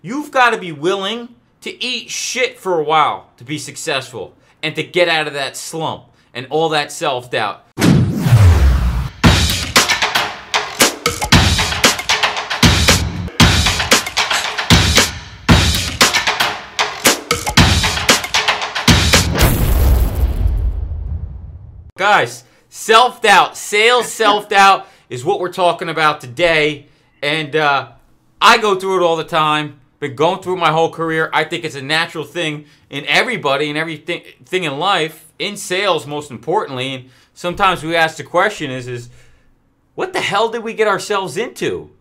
you've got to be willing to eat shit for a while to be successful and to get out of that slump and all that self-doubt. Guys, self-doubt, sales self-doubt is what we're talking about today. And I go through it all the time. Been going through it my whole career. I think it's a natural thing in everybody and everything in life, in sales most importantly. And sometimes we ask the question is what the hell did we get ourselves into?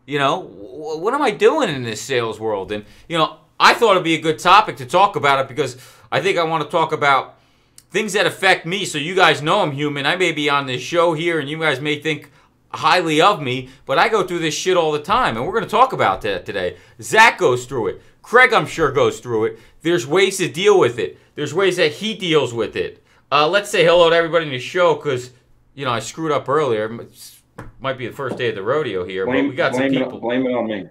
You know, what am I doing in this sales world? And, you know, I thought it'd be a good topic to talk about it because I think I want to talk about things that affect me, so you guys know I'm human. I may be on this show here, and you guys may think highly of me, but I go through this shit all the time, and we're going to talk about that today. Zach goes through it. Craig, I'm sure, goes through it. There's ways to deal with it. There's ways that he deals with it. Let's say hello to everybody in the show, because, you know, I screwed up earlier. It might be the first day of the rodeo here, but we got some people. Blame it on me.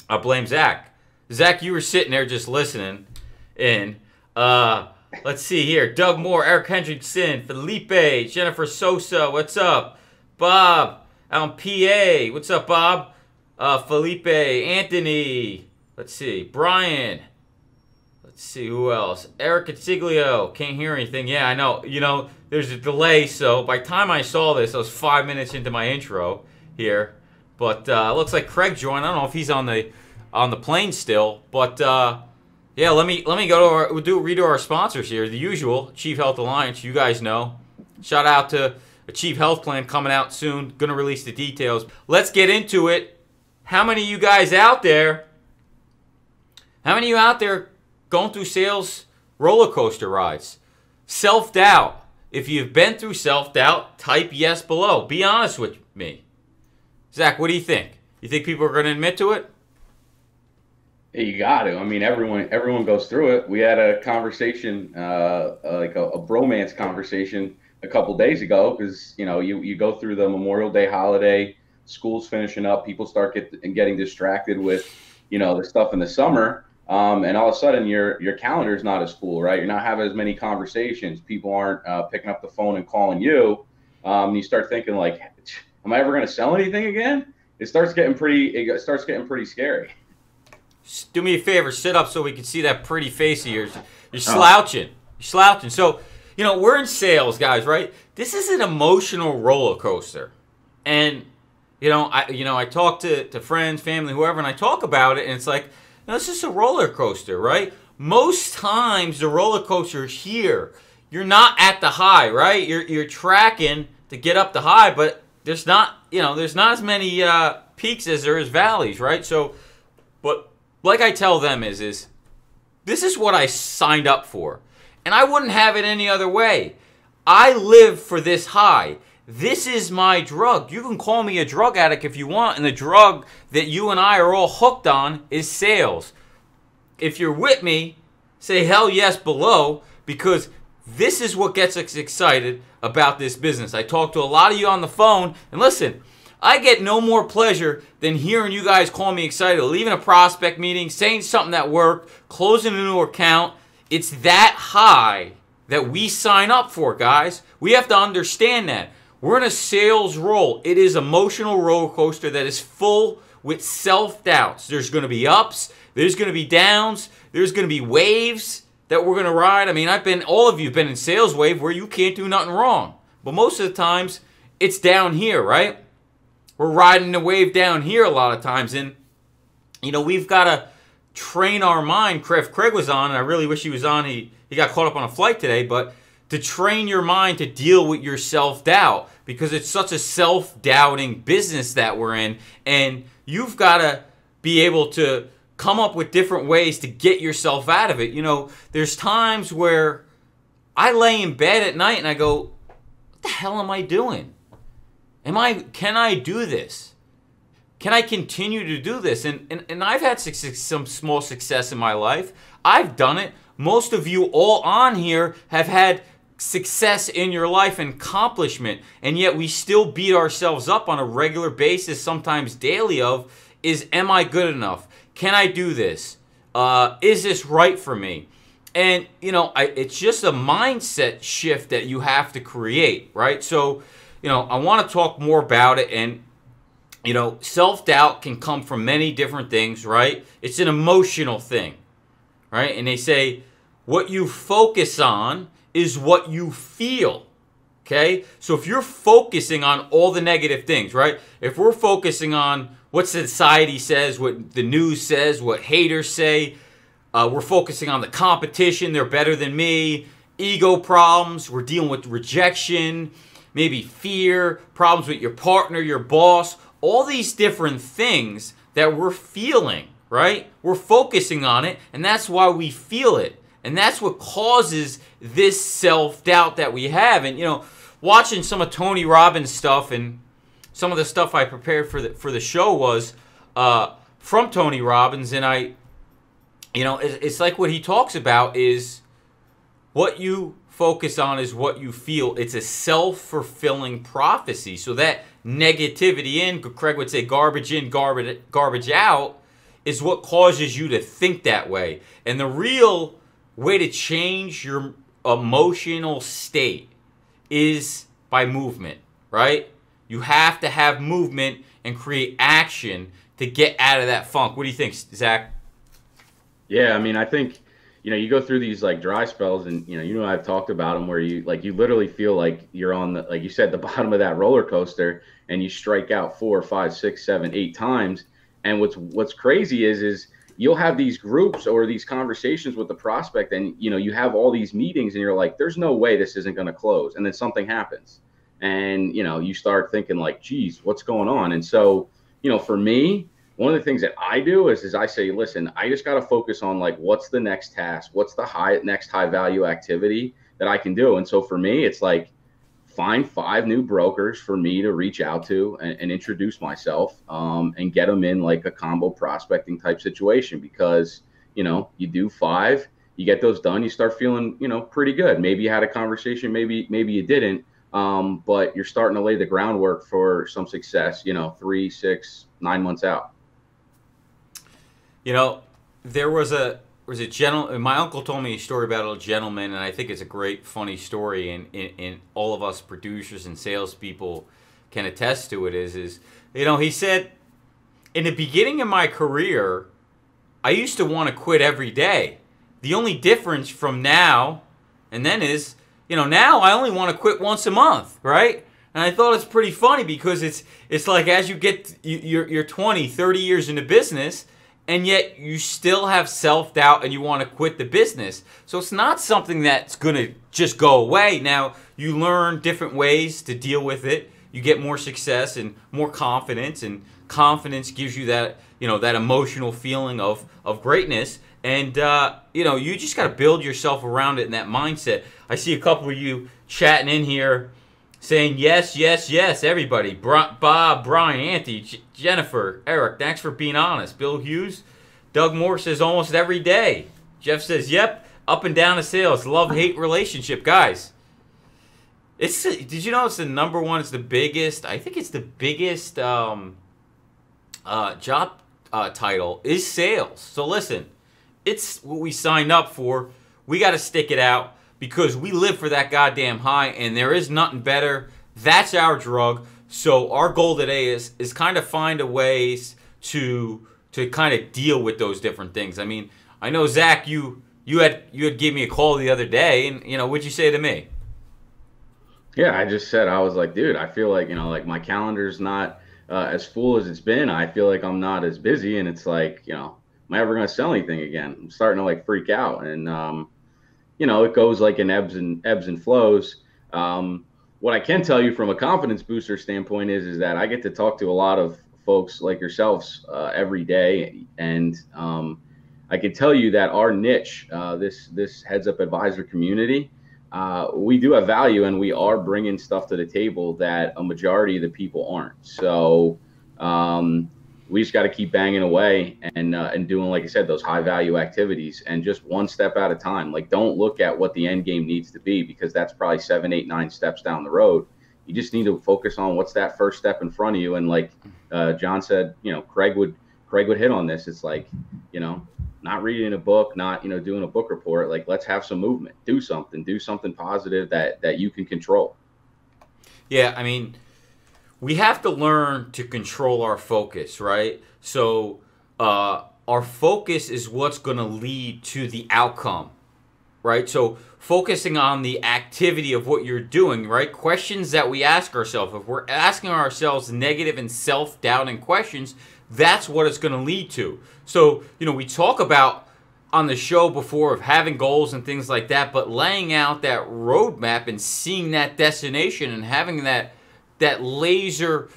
I'll blame Zach. Zach, you were sitting there just listening, and let's see here. Doug Moore, Eric Hendrickson, Felipe, Jennifer Sosa, what's up? Bob, out in PA, what's up, Bob? Felipe, Anthony, let's see. Brian, let's see, who else? Eric Consiglio, can't hear anything. Yeah, I know. You know, there's a delay, so by the time I saw this, I was 5 minutes into my intro here. But looks like Craig joined. I don't know if he's on the plane still, but yeah, let me go to read our sponsors here. The usual, Chief Health Alliance, you guys know. Shout out to a Chief Health Plan coming out soon. Going to release the details. Let's get into it. How many of you guys out there, going through sales roller coaster rides? Self-doubt. If you've been through self-doubt, type yes below. Be honest with me. Zach, what do you think? You think people are going to admit to it? You got to. I mean, everyone goes through it. We had a conversation, like a bromance conversation a couple days ago, because you know you go through the Memorial Day holiday, school's finishing up, people start getting distracted with, you know, the stuff in the summer, and all of a sudden your calendar is not as full, right? You're not having as many conversations. People aren't picking up the phone and calling you. You start thinking like, am I ever going to sell anything again? It starts getting pretty scary. Do me a favor, sit up so we can see that pretty face of yours. You're slouching. You're slouching. So, you know, we're in sales, guys, right? This is an emotional roller coaster. And, you know, I talk to friends, family, whoever, and I talk about it, and it's like, you know, it's just a roller coaster, right? Most times the roller coaster is here. You're not at the high, right? You're tracking to get up the high, but there's not as many peaks as there is valleys, right? So, but like I tell them is this is what I signed up for. And I wouldn't have it any other way. I live for this high. This is my drug. You can call me a drug addict if you want, and the drug that you and I are all hooked on is sales. If you're with me, say hell yes below, because this is what gets us excited about this business. I talk to a lot of you on the phone, and listen, I get no more pleasure than hearing you guys call me excited, leaving a prospect meeting, saying something that worked, closing a new account. It's that high that we sign up for, guys. We have to understand that. We're in a sales role. It is an emotional roller coaster that is full with self-doubts. There's going to be ups. There's going to be downs. There's going to be waves that we're going to ride. I mean, all of you have been in sales wave where you can't do nothing wrong. But most of the times, it's down here, right? We're riding the wave down here a lot of times, and you know we've got to train our mind. Craig was on, and I really wish he was on. He got caught up on a flight today, but to train your mind to deal with your self-doubt, because it's such a self-doubting business that we're in, and you've got to be able to come up with different ways to get yourself out of it. You know, there's times where I lay in bed at night and I go, what the hell am I doing? Can I do this? Can I continue to do this? And I've had some small success in my life. I've done it. Most of you all on here have had success in your life and accomplishment, and yet we still beat ourselves up on a regular basis, sometimes daily, am I good enough? Can I do this? Is this right for me? And, it's just a mindset shift that you have to create, right? So, I want to talk more about it. And, self-doubt can come from many different things, right? It's an emotional thing, right? And they say what you focus on is what you feel. Okay? So if you're focusing on all the negative things, right? If we're focusing on what society says, what the news says, what haters say, we're focusing on the competition, they're better than me, ego problems, we're dealing with rejection, maybe fear, problems with your partner, your boss, all these different things that we're feeling, right? We're focusing on it, and that's why we feel it. And that's what causes this self-doubt that we have. And, watching some of Tony Robbins' stuff, and some of the stuff I prepared for the show was from Tony Robbins, and it's like what he talks about is what you focus on is what you feel. It's a self-fulfilling prophecy. So that negativity in, Craig would say garbage in, garbage out, is what causes you to think that way. And the real way to change your emotional state is by movement, right? You have to have movement and create action to get out of that funk. What do you think, Zach? Yeah, I mean, I think, you go through these like dry spells, and I've talked about them where you literally feel like you're on the, like you said, the bottom of that roller coaster, and you strike out 4, 5, 6, 7, 8 times. And what's crazy is you'll have these groups or these conversations with the prospect, and you have all these meetings, and you're like, there's no way this isn't going to close. And then something happens, and you start thinking like, geez, what's going on? And so for me, one of the things that I do is I say, listen, I just got to focus on like, what's the next task, what's the next high value activity that I can do. And so for me, it's like, find 5 new brokers for me to reach out to and introduce myself, and get them in like a combo prospecting type situation, because, you do 5, you get those done, you start feeling, pretty good. Maybe you had a conversation, maybe you didn't, but you're starting to lay the groundwork for some success, 3, 6, 9 months out. There was a gentleman. My uncle told me a story about a gentleman, and I think it's a great, funny story. And all of us producers and salespeople can attest to it. He said, in the beginning of my career, I used to want to quit every day. The only difference from now and then is, now I only want to quit once a month, right? And I thought it's pretty funny, because it's like as you get you're 20, 30 years into business, and yet you still have self-doubt and you want to quit the business. So it's not something that's going to just go away. Now, you learn different ways to deal with it. You get more success and more confidence, and confidence gives you that, that emotional feeling of greatness. And, you just got to build yourself around it in that mindset. I see a couple of you chatting in here saying yes, yes, yes, everybody. Bob, Brian, Anthony, Jennifer, Eric, thanks for being honest. Bill Hughes, Doug Moore says almost every day. Jeff says, yep, up and down the sales. Love-hate relationship. Guys, did you know it's the number one, it's the biggest, I think it's the biggest job title is sales. So listen, it's what we signed up for. We got to stick it out, because we live for that goddamn high, and there is nothing better. That's our drug. So our goal today is kind of find a ways to kind of deal with those different things. I mean, I know, Zach, you had given me a call the other day, and what'd you say to me? Yeah, I just said, I was like, dude, I feel like like my calendar's not as full as it's been. I feel like I'm not as busy, and it's like, am I ever going to sell anything again? I'm starting to like freak out, and it goes like in ebbs and flows. What I can tell you from a confidence booster standpoint is that I get to talk to a lot of folks like yourselves every day, and I can tell you that our niche, this heads up advisor community, we do have value, and we are bringing stuff to the table that a majority of the people aren't. So we just got to keep banging away and doing, like I said, those high value activities, and just one step at a time. Like, don't look at what the end game needs to be, because that's probably 7, 8, 9 steps down the road. You just need to focus on what's that first step in front of you. And like John said, Craig would Craig would hit on this. It's like, not reading a book, not, doing a book report. Like, let's have some movement, do something positive that you can control. Yeah, I mean, we have to learn to control our focus, right? So our focus is what's going to lead to the outcome, right? So focusing on the activity of what you're doing, right? Questions that we ask ourselves. If we're asking ourselves negative and self-doubting questions, that's what it's going to lead to. So, we talk about on the show before of having goals and things like that, but laying out that roadmap and seeing that destination and having that laser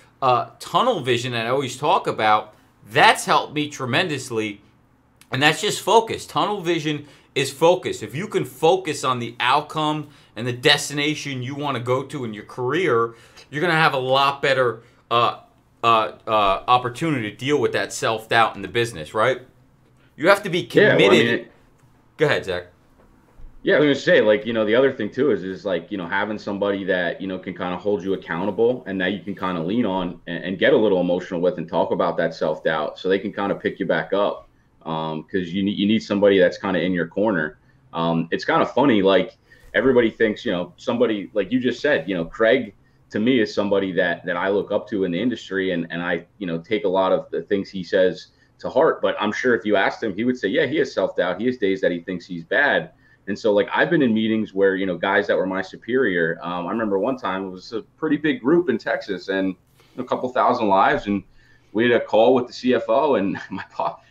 tunnel vision that I always talk about, that's helped me tremendously. And that's just focus. Tunnel vision is focus. If you can focus on the outcome and the destination you want to go to in your career, you're going to have a lot better opportunity to deal with that self-doubt in the business, right? You have to be committed. Go ahead, Zach. Yeah, I was going to say, like, the other thing too is like, having somebody that, can kind of hold you accountable and that you can kind of lean on and get a little emotional with and talk about that self-doubt so they can kind of pick you back up. Because you need somebody that's kind of in your corner. It's kind of funny, like everybody thinks, somebody like you just said, Craig to me is somebody that I look up to in the industry, and I take a lot of the things he says to heart. But I'm sure if you asked him, he would say, yeah, he has self-doubt. He has days that he thinks he's bad. And so, like, I've been in meetings where, guys that were my superior, I remember one time it was a pretty big group in Texas and a couple thousand lives, and we had a call with the CFO, and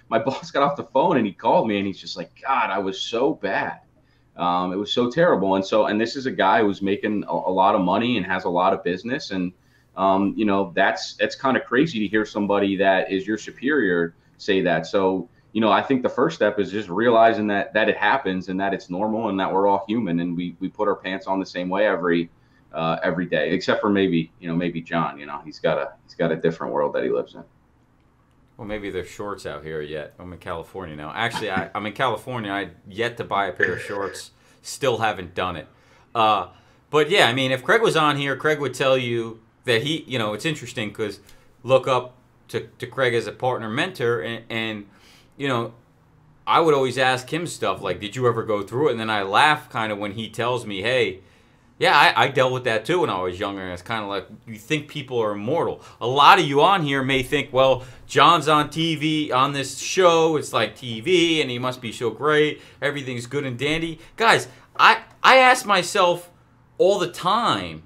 my boss got off the phone and he called me and he's just like, God, I was so bad. It was so terrible. And this is a guy who's making a lot of money and has a lot of business. And, that's kind of crazy to hear somebody that is your superior say that. So, I think the first step is just realizing that it happens and that it's normal and that we're all human and we put our pants on the same way every day, except for maybe John, he's got a different world that he lives in. Well, maybe there's shorts out here yet. I'm in California now. Actually, I'm in California. I yet to buy a pair of shorts. Still haven't done it. But yeah, I mean, if Craig was on here, Craig would tell you that he, it's interesting because look up to Craig as a partner mentor, and I would always ask him stuff like, did you ever go through it? And then I laugh kind of when he tells me, hey, yeah, I dealt with that too when I was younger. And it's kind of like, you think people are immortal. A lot of you on here may think, well, John's on TV, on this show. It's like TV, and he must be so great. Everything's good and dandy. Guys, I ask myself all the time,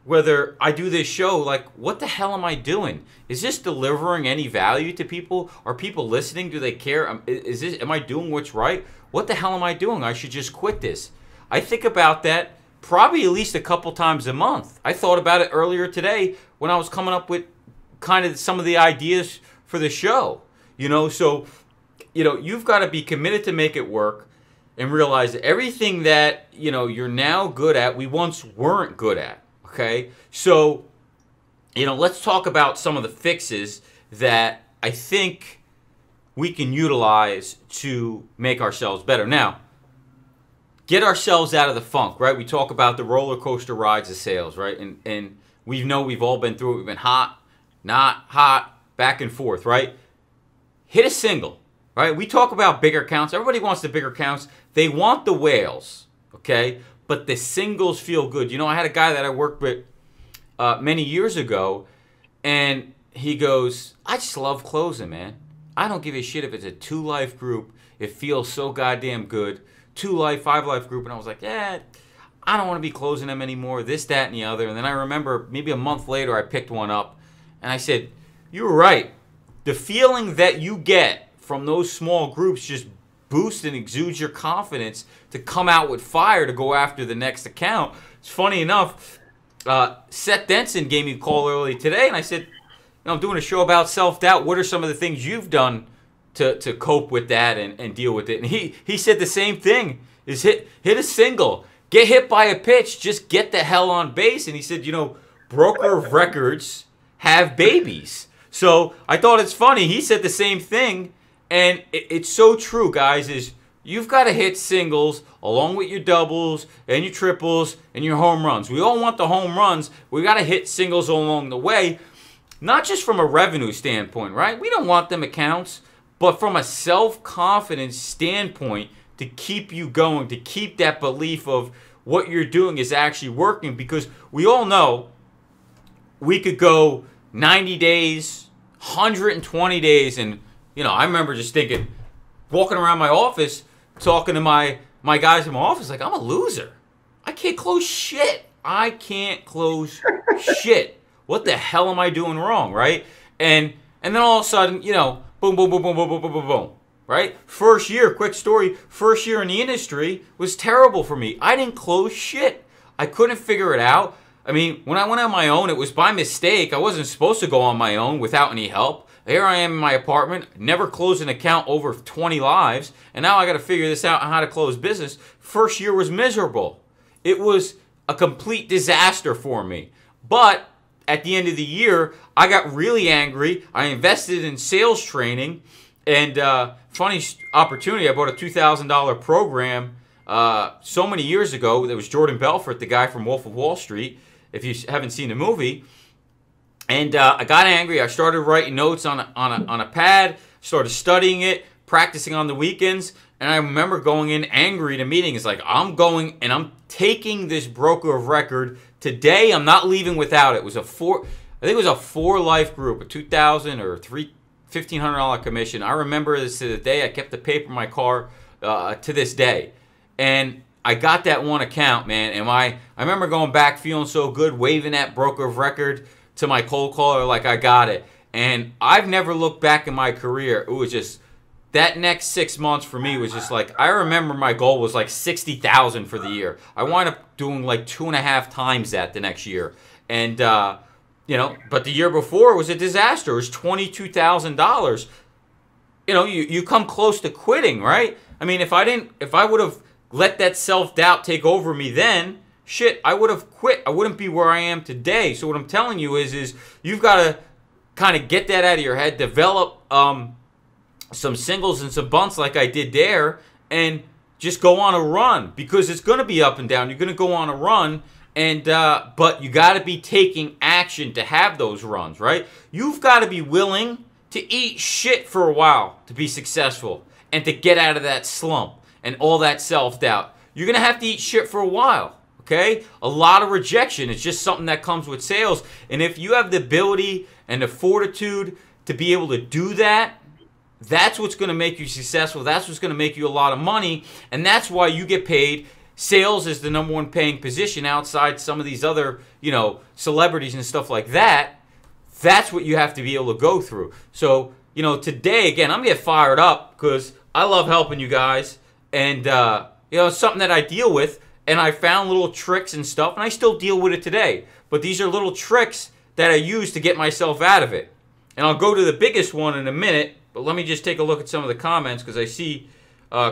whether I do this show, like, what the hell am I doing? Is this delivering any value to people? Are people listening? Do they care? Am I doing what's right? What the hell am I doing? I should just quit this. I think about that probably at least a couple times a month. I thought about it earlier today when I was coming up with kind of some of the ideas for the show. So, you've got to be committed to make it work and realize that everything that, you're now good at, we once weren't good at. Okay? So, let's talk about some of the fixes that I think we can utilize to make ourselves better. Now, get ourselves out of the funk, right? We talk about the roller coaster rides of sales, right? And we've all been through it. We've been hot, not hot, back and forth, right? Hit a single, right? We talk about bigger accounts. Everybody wants the bigger accounts. They want the whales, okay? But the singles feel good. I had a guy that I worked with many years ago, and he goes, I just love closing, man. I don't give a shit if it's a 2-life group. It feels so goddamn good. 2-life, 5-life group, and I was like, I don't want to be closing them anymore, this, that, and the other. And then I remember maybe a month later I picked one up, and I said, you were right. The feeling that you get from those small groups just boosts and exudes your confidence to come out with fire to go after the next account. It's funny enough, Seth Denson gave me a call early today, and I said, I'm doing a show about self-doubt. What are some of the things you've done to cope with that and deal with it? And he said the same thing, is hit a single. Get hit by a pitch, just get the hell on base. And he said, broker of records have babies. So I thought it's funny. He said the same thing, and it's so true, guys, is you've got to hit singles along with your doubles and your triples and your home runs. We all want the home runs. We got to hit singles along the way. not just from a revenue standpoint, right? We don't want them accounts, but from a self-confidence standpoint to keep you going, to keep that belief of what you're doing is actually working, because we all know we could go 90 days, 120 days, and, you know, I remember just thinking, walking around my office, talking to my guys in my office, like, I'm a loser. I can't close shit. I can't close shit. What the hell am I doing wrong, right? And then all of a sudden, you know, boom, boom, boom, boom, boom, boom, boom, boom, boom, right? First year, quick story, first year in the industry was terrible for me. I didn't close shit. I couldn't figure it out. I mean, when I went on my own, it was by mistake. I wasn't supposed to go on my own without any help. Here I am in my apartment, never closed an account over 20 lives, and now I got to figure this out on how to close business. First year was miserable. It was a complete disaster for me. But at the end of the year, I got really angry. I invested in sales training, and funny opportunity, I bought a $2,000 program so many years ago. That was Jordan Belfort, the guy from Wolf of Wall Street, if you haven't seen the movie. And I got angry. I started writing notes on a pad, started studying it, practicing on the weekends. And I remember going in angry to meetings, like, I'm going and I'm taking this broker of record today. I'm not leaving without it. It was I think it was a 4-life group, a $2,000 or $1,500 commission. I remember this to the day. I kept the paper in my car to this day. And I got that one account, man. And I remember going back feeling so good, waving that broker of record to my cold caller like I got it. And I've never looked back in my career. It was just, that next 6 months for me was just like, I remember my goal was like 60,000 for the year. I wound up doing like 2.5 times that the next year. And, you know, but the year before was a disaster. It was $22,000. You know, you come close to quitting, right? I mean, if I would have let that self-doubt take over me then, shit, I would have quit. I wouldn't be where I am today. So what I'm telling you is you've got to kind of get that out of your head, develop some singles and some bunts like I did there, and just go on a run, because it's going to be up and down. You're going to go on a run, and but you got to be taking action to have those runs, right? You've got to be willing to eat shit for a while to be successful and to get out of that slump and all that self-doubt. You're going to have to eat shit for a while. Okay? A lot of rejection. It's just something that comes with sales. And if you have the ability and the fortitude to be able to do that, that's what's going to make you successful. That's what's going to make you a lot of money. And that's why you get paid. Sales is the #1 paying position outside some of these other, you know, celebrities and stuff like that. That's what you have to be able to go through. So, you know, today, again, I'm getting fired up because I love helping you guys. And, you know, it's something that I deal with. And I found little tricks and stuff, and I still deal with it today. But these are little tricks that I use to get myself out of it. And I'll go to the biggest one in a minute, but let me just take a look at some of the comments, because I see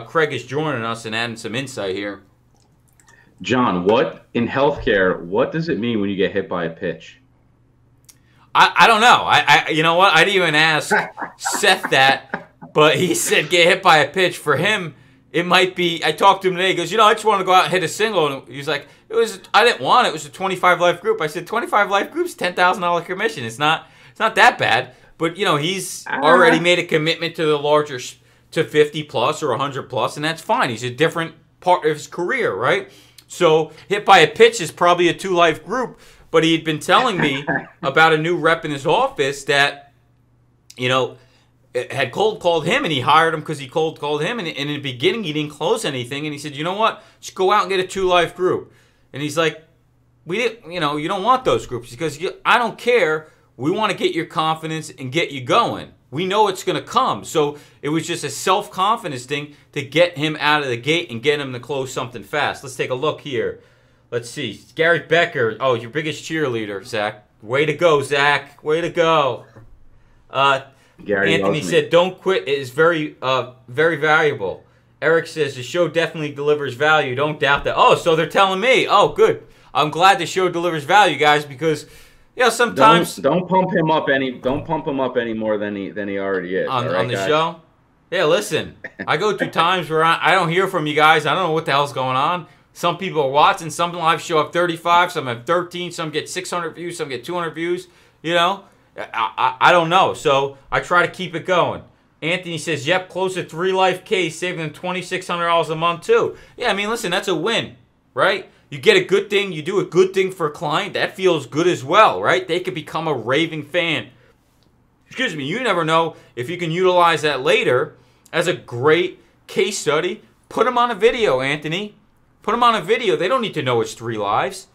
Craig is joining us and adding some insight here. John, what in healthcare, what does it mean when you get hit by a pitch? I don't know. You know what? I didn't even ask Seth that, but he said get hit by a pitch. For him, it might be, I talked to him today, he goes, you know, I just want to go out and hit a single. And he's like, I didn't want it. It was a 25-life group. I said, 25-life group's $10,000 commission. It's not that bad. But, you know, he's already made a commitment to the larger, to 50 plus or 100 plus, and that's fine. He's a different part of his career, right? So hit by a pitch is probably a 2-life group. But he had been telling me about a new rep in his office that, you know, had cold called him, and he hired him because he cold called him. And in the beginning, he didn't close anything. And he said, you know what? Just go out and get a 2-life group. And he's like, we didn't, you know, you don't want those groups because I don't care. We want to get your confidence and get you going. We know it's going to come. So it was just a self-confidence thing to get him out of the gate and get him to close something fast. Let's take a look here. Let's see. Gary Becker. Oh, your biggest cheerleader, Zach. Way to go, Zach. Way to go. Gary Anthony said, don't quit. It is very, very valuable. Eric says, the show definitely delivers value. Don't doubt that. Oh, so they're telling me. Oh, good. I'm glad the show delivers value, guys, because, you know, sometimes. Don't pump him up any more than he already is. On the show? Yeah, listen. I go through times where I don't hear from you guys. I don't know what the hell's going on. Some people are watching. Some lives show up 35. Some have 13. Some get 600 views. Some get 200 views. You know, I don't know. So I try to keep it going. Anthony says, yep, close a 3-life case, saving them $2,600 a month too. Yeah, I mean, listen, that's a win, right? You get a good thing, you do a good thing for a client, that feels good as well, right? They could become a raving fan. Excuse me, you never know if you can utilize that later as a great case study. Put them on a video, Anthony. Put them on a video. They don't need to know it's 3 lives,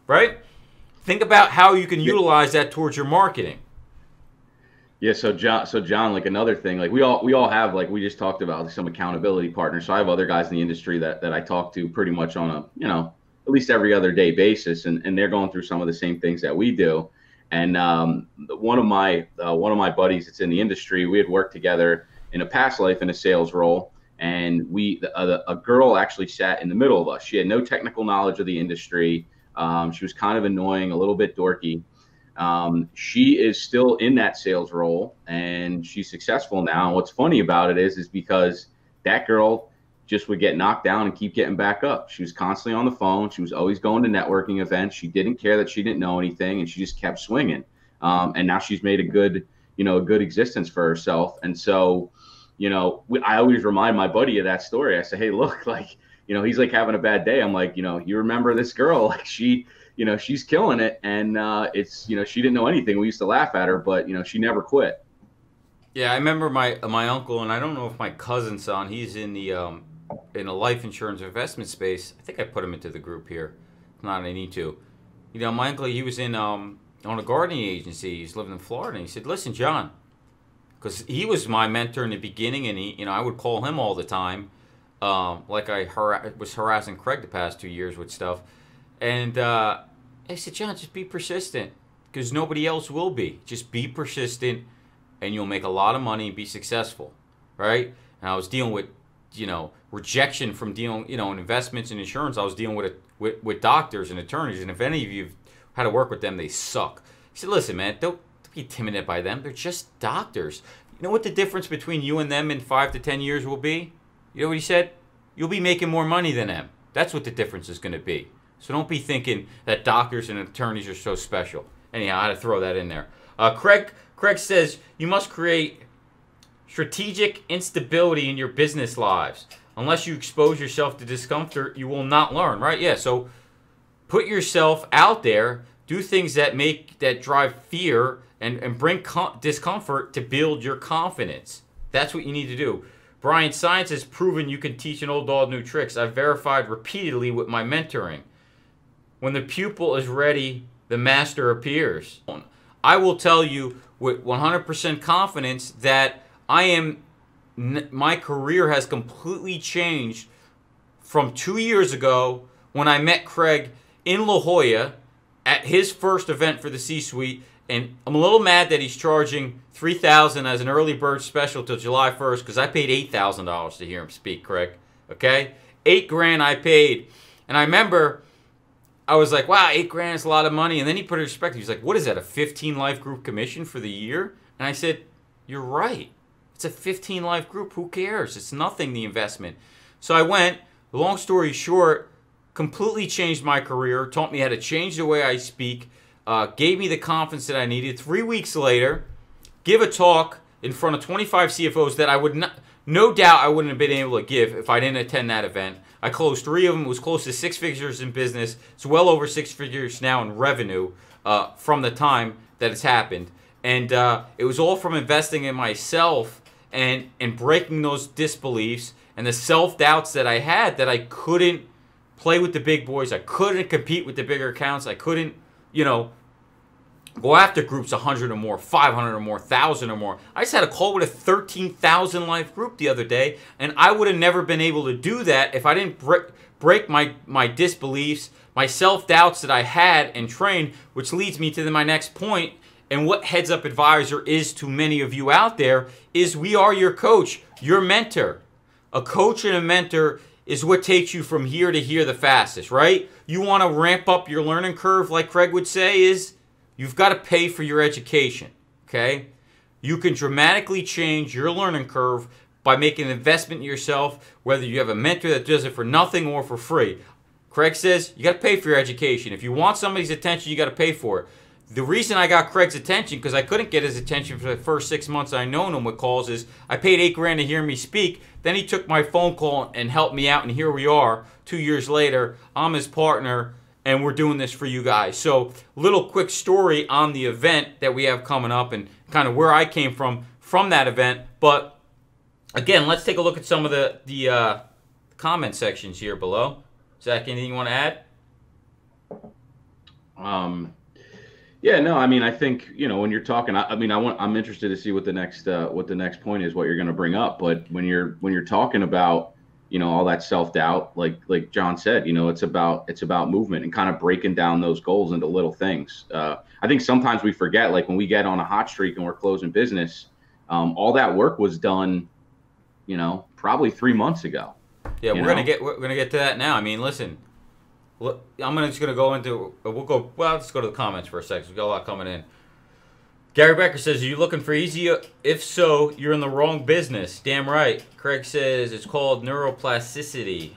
right? Think about how you can utilize that towards your marketing. Yeah, so John, like another thing, like we all have, like we just talked about, some accountability partners. So I have other guys in the industry that I talk to pretty much on a, at least every other day basis, and they're going through some of the same things that we do. And one of my buddies that's in the industry, we had worked together in a past life in a sales role, and a girl actually sat in the middle of us. She had no technical knowledge of the industry. She was kind of annoying, a little bit dorky. She is still in that sales role, and she's successful now. And what's funny about it is because that girl just would get knocked down and keep getting back up. She was constantly on the phone. She was always going to networking events. She didn't care that she didn't know anything, and she just kept swinging. And now she's made a good existence for herself. And so, I always remind my buddy of that story. I say, hey, look, like, he's like having a bad day. I'm like, you remember this girl? Like she's killing it. And it's, she didn't know anything. We used to laugh at her, but, she never quit. Yeah, I remember my uncle, and I don't know if my cousin's son, he's in the in a life insurance investment space. I think I put him into the group here. If not, I need to. My uncle, he was in on a gardening agency. He's living in Florida, and he said, listen, John, because he was my mentor in the beginning, and he, I would call him all the time, like I was harassing Craig the past 2 years with stuff. And I said, John, just be persistent, because nobody else will be. Just be persistent, and you'll make a lot of money and be successful, right? And I was dealing with, rejection from dealing, in investments and insurance. I was dealing with doctors and attorneys, and if any of you've had to work with them, they suck. He said, listen, man, don't be intimidated by them. They're just doctors. You know what the difference between you and them in 5 to 10 years will be? You know what he said? You'll be making more money than them. That's what the difference is going to be. So don't be thinking that doctors and attorneys are so special. Anyhow, I had to throw that in there. Craig says, you must create strategic instability in your business lives. Unless you expose yourself to discomfort, you will not learn, right? Yeah, so put yourself out there. Do things that drive fear and bring discomfort to build your confidence. That's what you need to do. Brian, science has proven you can teach an old dog new tricks. I've verified repeatedly with my mentoring. When the pupil is ready, the master appears. I will tell you with 100% confidence that my career has completely changed from 2 years ago when I met Craig in La Jolla at his first event for the C-Suite. And I'm a little mad that he's charging $3,000 as an early bird special till July 1st, because I paid $8,000 to hear him speak, Craig. Okay? $8,000 I paid. And I remember I was like, wow, $8,000 is a lot of money. And then he put it in perspective. He's like, what is that, a 15 life group commission for the year? And I said, you're right. It's a 15 life group. Who cares? It's nothing, the investment. So I went, long story short, completely changed my career, taught me how to change the way I speak, gave me the confidence that I needed. 3 weeks later, give a talk in front of 25 CFOs that I would not, no doubt I wouldn't have been able to give if I didn't attend that event. I closed 3 of them. It was close to 6 figures in business. It's well over 6 figures now in revenue from the time that it's happened. And it was all from investing in myself and breaking those disbeliefs and the self-doubts that I had, that I couldn't play with the big boys. I couldn't compete with the bigger accounts. I couldn't, go after groups 100 or more, 500 or more, 1,000 or more. I just had a call with a 13,000 life group the other day, and I would have never been able to do that if I didn't break my disbeliefs, my self-doubts that I had and trained, which leads me to my next point. And what Heads Up Advisor is to many of you out there is we are your coach, your mentor. A coach and a mentor is what takes you from here to here the fastest, right? You want to ramp up your learning curve, like Craig would say, is you've got to pay for your education, okay? You can dramatically change your learning curve by making an investment in yourself, whether you have a mentor that does it for nothing or for free. Craig says you got to pay for your education. If you want somebody's attention, you got to pay for it. the reason I got Craig's attention, because I couldn't get his attention for the first 6 months I known him with calls, is I paid $8,000 to hear me speak. Then he took my phone call and helped me out, and here we are 2 years later. I'm his partner, and we're doing this for you guys. So, little quick story on the event that we have coming up and kind of where I came from that event. But again, let's take a look at some of the comment sections here below. Zach, anything you want to add? Yeah, no, I mean, I think, when you're talking, I'm interested to see what the next point is, what you're going to bring up. But when you're talking about, all that self-doubt, like John said, it's about movement and kind of breaking down those goals into little things. I think sometimes we forget, like when we get on a hot streak and we're closing business, all that work was done, probably 3 months ago. Yeah, we're gonna get to that now. I mean, listen. Look, let's go to the comments for a second. We've got a lot coming in. Gary Becker says, are you looking for easy? If so, you're in the wrong business. Damn right. Craig says, it's called neuroplasticity.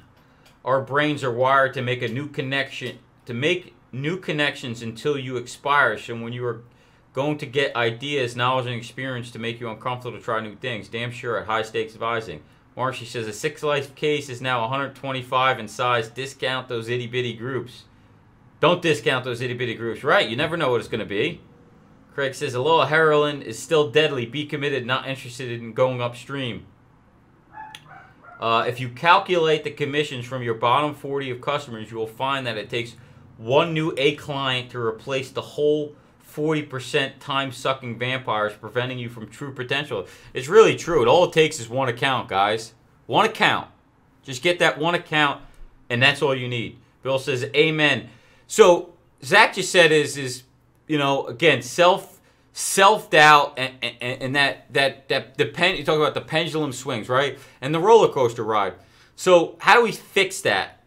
Our brains are wired to make new connections until you expire. So when you are going to get ideas, knowledge, and experience to make you uncomfortable to try new things. Damn sure at high stakes advising. Marshy says a 6 Life case is now 125 in size. Discount those itty bitty groups. Don't discount those itty bitty groups. Right, you never know what it's going to be. Craig says a little heroin is still deadly. Be committed, not interested in going upstream. If you calculate the commissions from your bottom 40 of customers, you will find that it takes one new A client to replace the whole 40% time-sucking vampires, preventing you from true potential. It's really true. All it takes is one account, guys. One account. Just get that one account, and that's all you need. Bill says, amen. So Zach just said is again, self-doubt and that you talk about the pendulum swings, right? And the roller coaster ride. So how do we fix that?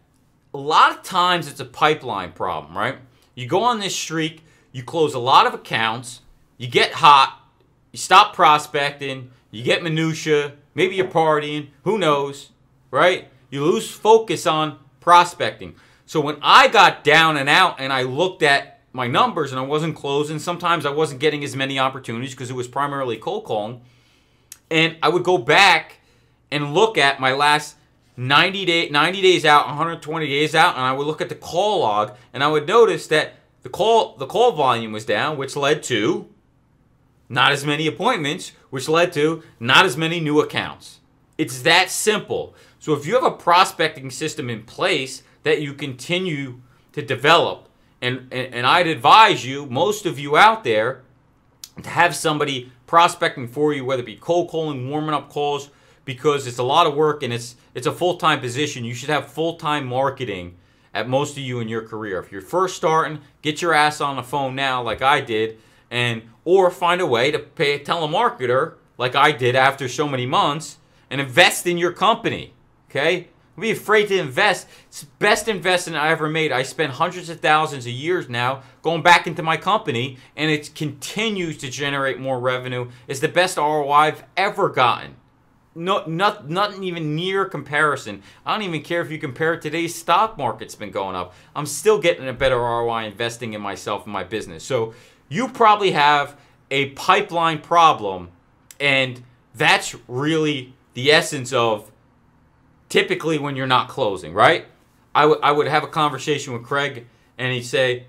A lot of times it's a pipeline problem, right? You go on this streak, you close a lot of accounts, you get hot, you stop prospecting, you get minutia, maybe you're partying, who knows, right? You lose focus on prospecting. So when I got down and out and I looked at my numbers and I wasn't closing, sometimes I wasn't getting as many opportunities because it was primarily cold calling, and I would go back and look at my last 90 days out, 120 days out, and I would look at the call log, and I would notice that the call volume was down, which led to not as many appointments, which led to not as many new accounts. It's that simple. So if you have a prospecting system in place that you continue to develop, and I'd advise you, most of you out there, to have somebody prospecting for you, whether it be cold calling, warming up calls, because it's a lot of work and it's a full-time position. You should have full-time marketing at most of you in your career. If you're first starting, get your ass on the phone now like I did, or find a way to pay a telemarketer like I did after so many months and invest in your company, okay? Don't be afraid to invest. It's the best investment I ever made. I spend hundreds of thousands of years now going back into my company, and it continues to generate more revenue. It's the best ROI I've ever gotten. Nothing even near comparison. I don't even care if you compare it. Today's stock market's been going up. I'm still getting a better ROI investing in myself and my business. So you probably have a pipeline problem, and that's really the essence of typically when you're not closing, right? I would have a conversation with Craig, and he'd say,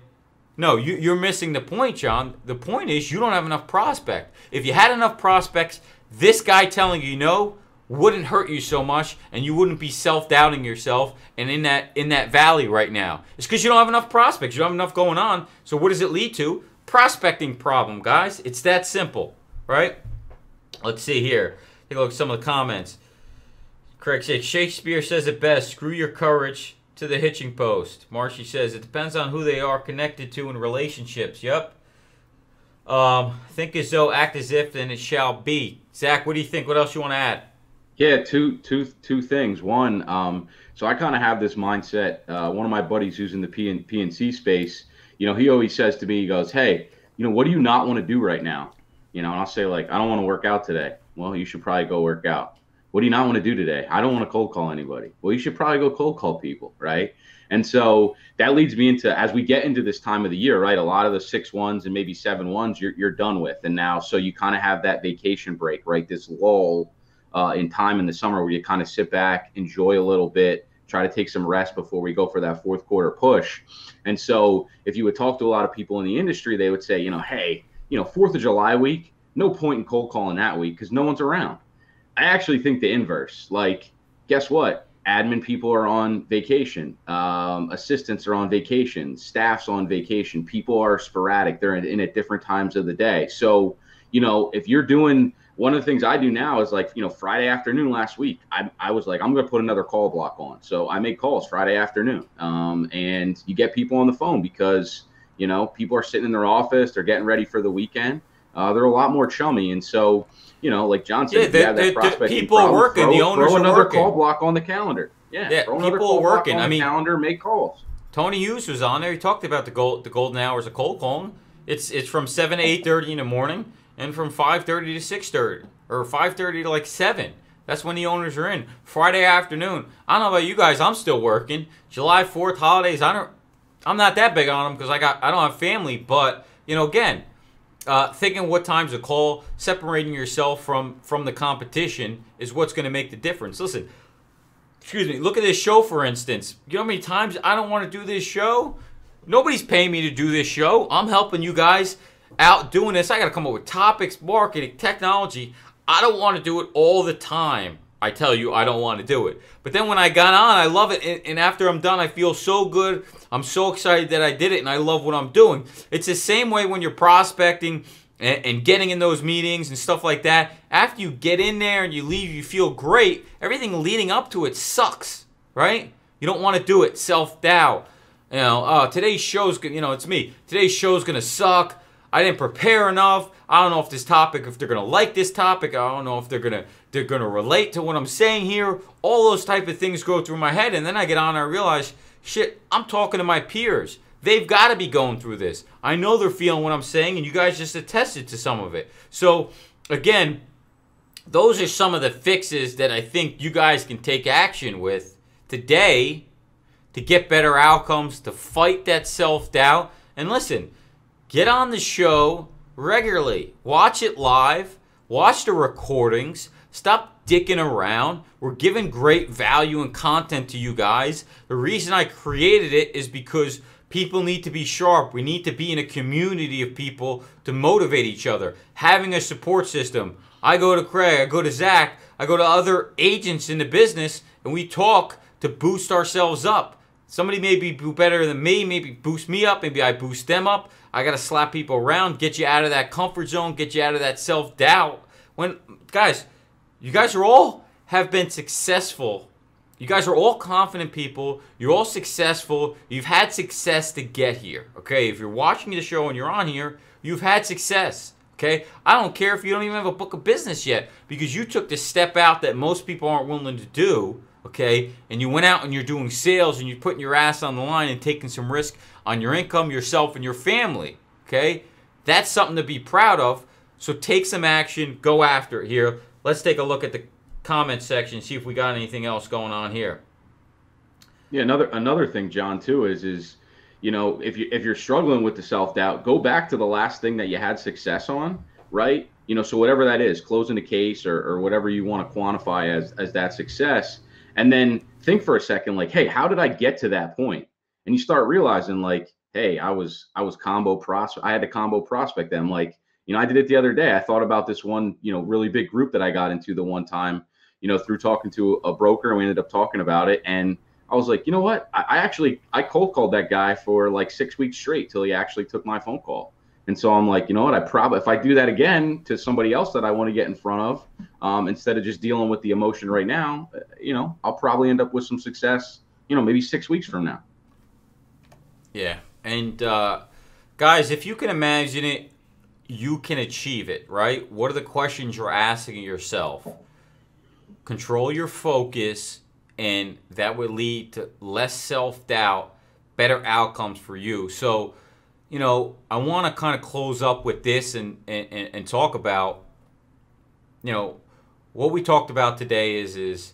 no, you're missing the point, John. The point is you don't have enough prospect. If you had enough prospects, this guy telling you no wouldn't hurt you so much, and you wouldn't be self-doubting yourself and in that valley right now. It's because you don't have enough prospects. You don't have enough going on. So what does it lead to? Prospecting problem, guys. It's that simple, right? Let's see here. Take a look at some of the comments. Craig says, Shakespeare says it best, screw your courage to the hitching post. Marshy says, it depends on who they are connected to in relationships. Yep. Think as though, act as if, then it shall be. Zach, what do you think? What else you want to add? Yeah, two things. One, so I kind of have this mindset. One of my buddies who's in the PNC space, he always says to me, he goes, hey, what do you not want to do right now? And I'll say, like, I don't want to work out today. Well, you should probably go work out. What do you not want to do today? I don't want to cold call anybody. Well, you should probably go cold call people, right? And so that leads me into, as we get into this time of the year, right? A lot of the 6-1s and maybe 7-1s you're done with. And now, so you kind of have that vacation break, right? This lull in time in the summer where you kind of sit back, enjoy a little bit, try to take some rest before we go for that fourth quarter push. And so if you would talk to a lot of people in the industry, they would say, hey, 4th of July week, no point in cold calling that week because no one's around. I actually think the inverse. Like, guess what? Admin people are on vacation. Assistants are on vacation. Staff's on vacation. People are sporadic. They're in at different times of the day. So, if you're doing, one of the things I do now is like, Friday afternoon last week, I was like, I'm going to put another call block on. So I make calls Friday afternoon. And you get people on the phone because, people are sitting in their office. They're getting ready for the weekend. They're a lot more chummy. And so, like John said, yeah, the people are working. The owners throw are another working. Call block on the calendar. Yeah, throw another people call are working. block on the calendar, make calls. Tony Hughes was on there. He talked about the golden hours of cold calling. It's from 7 to 8:30 in the morning, and from 5:30 to 6:30, or 5:30 to like 7. That's when the owners are in. Friday afternoon. I don't know about you guys. I'm still working. July 4th holidays. I'm not that big on them because I don't have family. But again. Thinking what times to call, separating yourself from the competition is what's going to make the difference. Listen, look at this show, for instance. You know how many times I don't want to do this show? Nobody's paying me to do this show. I'm helping you guys out doing this. I got to come up with topics, marketing, technology. I don't want to do it all the time. I tell you, I don't want to do it. But then when I got on, I love it. And after I'm done, I feel so good. I'm so excited that I did it, and I love what I'm doing. It's the same way when you're prospecting and getting in those meetings and stuff like that. After you get in there and you leave, you feel great. Everything leading up to it sucks, right? You don't want to do it. Self-doubt. Today's show's, it's me. Today's show's going to suck. I didn't prepare enough. I don't know if they're gonna like this topic. I don't know if they're gonna relate to what I'm saying here. All those type of things go through my head, and then I get on and I realize, shit, I'm talking to my peers. They've got to be going through this. I know they're feeling what I'm saying, and you guys just attested to some of it. So again, those are some of the fixes that I think you guys can take action with today to get better outcomes, to fight that self-doubt. And listen, get on the show regularly. Watch it live. Watch the recordings. Stop dicking around. We're giving great value and content to you guys. The reason I created it is because people need to be sharp. We need to be in a community of people to motivate each other. Having a support system. I go to Craig. I go to Zach. I go to other agents in the business, and we talk to boost ourselves up. Somebody may be better than me, maybe boost me up, maybe I boost them up. I got to slap people around, get you out of that comfort zone, get you out of that self-doubt. Guys, you guys are all have been successful. You guys are all confident people. You're all successful. You've had success to get here, okay? If you're watching the show and you're on here, you've had success, okay? I don't care if you don't even have a book of business yet because you took the step out that most people aren't willing to do, okay? And you went out and you're doing sales and you're putting your ass on the line and taking some risk on your income, yourself, and your family, okay? That's something to be proud of. So take some action. Go after it here. Let's take a look at the comment section, see if we got anything else going on here. Yeah, another thing, John, too, is if you're struggling with the self-doubt, go back to the last thing that you had success on, right? So whatever that is, closing a case or whatever you want to quantify as that success, and then think for a second, like, hey, how did I get to that point? And you start realizing, like, hey, I had to combo prospect them. Like, I did it the other day. I thought about this one, really big group that I got into the one time, through talking to a broker, and we ended up talking about it. And I was like, you know what? I cold called that guy for like 6 weeks straight till he actually took my phone call. And so I'm like, you know what? If I do that again to somebody else that I want to get in front of, instead of just dealing with the emotion right now, I'll probably end up with some success, maybe 6 weeks from now. Yeah. And guys, if you can imagine it, you can achieve it, right? What are the questions you're asking yourself? Control your focus, and that would lead to less self-doubt, better outcomes for you. So, I want to kind of close up with this and talk about, what we talked about today is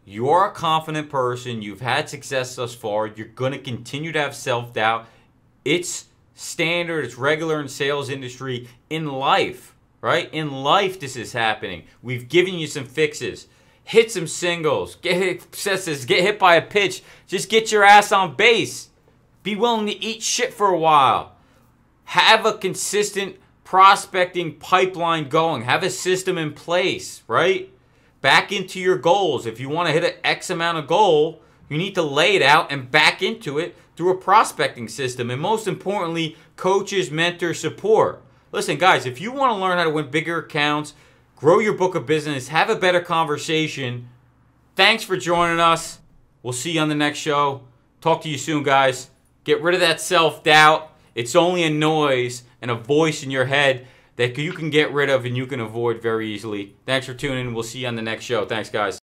you're a confident person. You've had success thus far. You're going to continue to have self-doubt. It's standard. It's regular in sales industry. In life, right? In life, this is happening. We've given you some fixes. Hit some singles. Get hit by a pitch. Just get your ass on base. Be willing to eat shit for a while. Have a consistent prospecting pipeline going. Have a system in place, right? Back into your goals. If you want to hit an X amount of goal, you need to lay it out and back into it through a prospecting system. And most importantly, coaches, mentors, support. Listen, guys, if you want to learn how to win bigger accounts, grow your book of business, have a better conversation, thanks for joining us. We'll see you on the next show. Talk to you soon, guys. Get rid of that self-doubt. It's only a noise and a voice in your head that you can get rid of and you can avoid very easily. Thanks for tuning in. We'll see you on the next show. Thanks, guys.